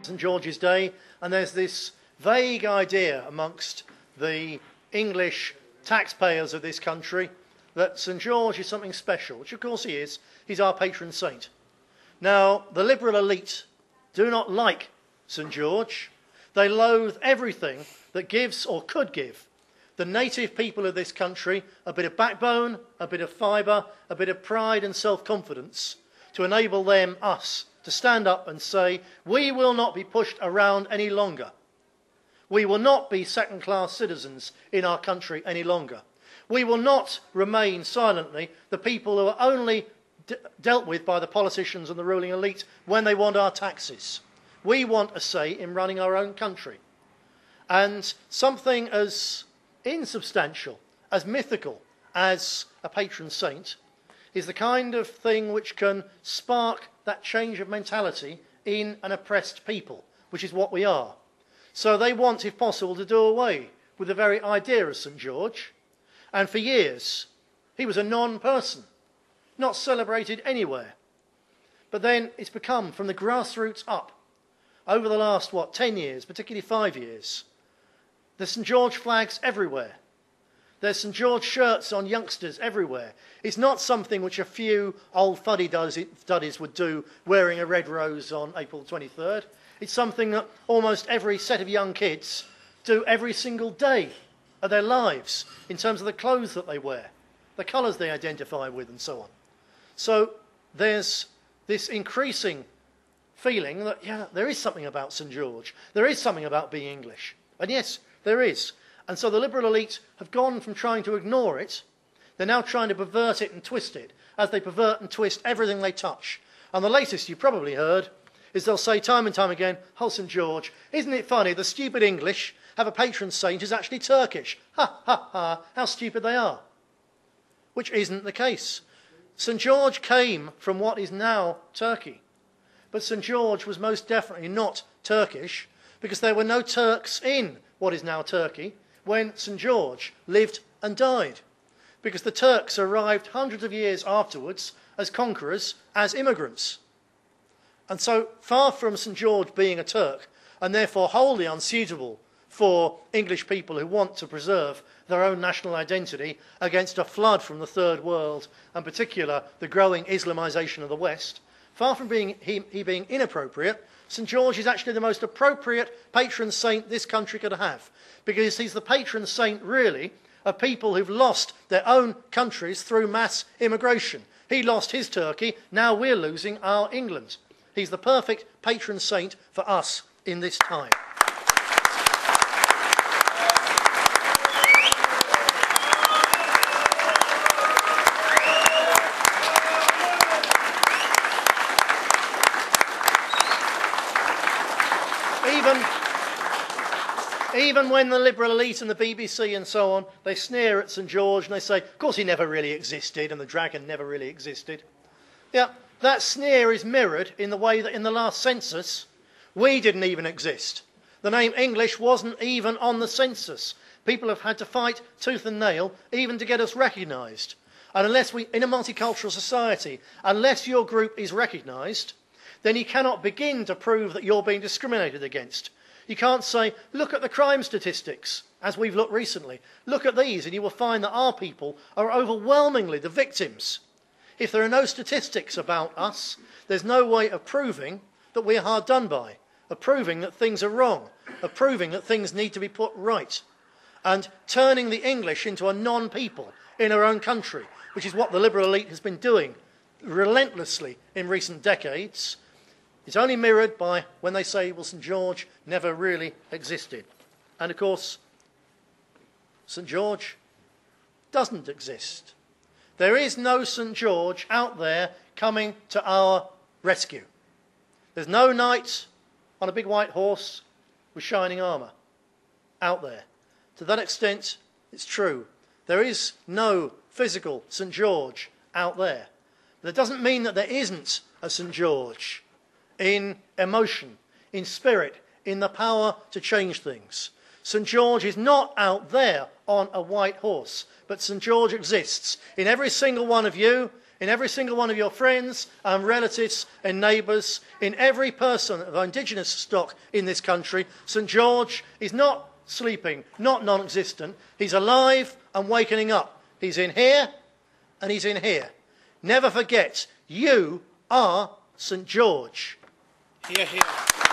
St George's Day, and there's this vague idea amongst the English taxpayers of this country that St George is something special, which of course he is. He's our patron saint. Now, the liberal elite do not like St George. They loathe everything that gives or could give the native people of this country a bit of backbone, a bit of fibre, a bit of pride and self-confidence to enable them, us, to stand up and say, we will not be pushed around any longer. We will not be second-class citizens in our country any longer. We will not remain silently the people who are only dealt with by the politicians and the ruling elite when they want our taxes. We want a say in running our own country. And something as insubstantial, as mythical as a patron saint is the kind of thing which can spark that change of mentality in an oppressed people, which is what we are. So they want, if possible, to do away with the very idea of St George. And for years, he was a non-person, not celebrated anywhere. But then it's become, from the grassroots up, over the last, 10 years, particularly 5 years, there's St George flags everywhere. There's St George shirts on youngsters everywhere. It's not something which a few old fuddy-duddies would do wearing a red rose on April 23rd. It's something that almost every set of young kids do every single day of their lives in terms of the clothes that they wear, the colours they identify with and so on. So there's this increasing feeling that, yeah, there is something about St George. There is something about being English. And yes, there is. And so the liberal elite have gone from trying to ignore it, they're now trying to pervert it and twist it, as they pervert and twist everything they touch. And the latest you probably heard is they'll say time and time again, oh, St George, isn't it funny the stupid English have a patron saint who's actually Turkish? Ha, ha, ha, how stupid they are. Which isn't the case. St George came from what is now Turkey. But St George was most definitely not Turkish, because there were no Turks in what is now Turkey when St George lived and died. Because the Turks arrived hundreds of years afterwards as conquerors, as immigrants. And so, far from St George being a Turk, and therefore wholly unsuitable for English people who want to preserve their own national identity against a flood from the Third World, and in particular the growing Islamisation of the West, far from being he being inappropriate, St George is actually the most appropriate patron saint this country could have, because he's the patron saint, really, of people who've lost their own countries through mass immigration. He lost his Turkey, now we're losing our England. He's the perfect patron saint for us in this time. Even when the liberal elite and the BBC and so on, they sneer at St George and they say, of course he never really existed and the dragon never really existed. Yeah, that sneer is mirrored in the way that in the last census, we didn't even exist. The name English wasn't even on the census. People have had to fight tooth and nail even to get us recognised. And unless we, in a multicultural society, unless your group is recognised, then you cannot begin to prove that you're being discriminated against. You can't say, look at the crime statistics, as we've looked recently. Look at these, and you will find that our people are overwhelmingly the victims. If there are no statistics about us, there's no way of proving that we're hard done by, of proving that things are wrong, of proving that things need to be put right. And turning the English into a non-people in our own country, which is what the liberal elite has been doing relentlessly in recent decades, is only mirrored by when they say, well, St George never really existed. And of course, St George doesn't exist. There is no St George out there coming to our rescue. There's no knight on a big white horse with shining armour out there. To that extent, it's true. There is no physical St George out there. But it doesn't mean that there isn't a St George in emotion, in spirit, in the power to change things. St George is not out there on a white horse, but St George exists in every single one of you, in every single one of your friends and relatives and neighbours, in every person of indigenous stock in this country. St George is not sleeping, not non-existent. He's alive and wakening up. He's in here and he's in here. Never forget, you are St George. Hear, hear.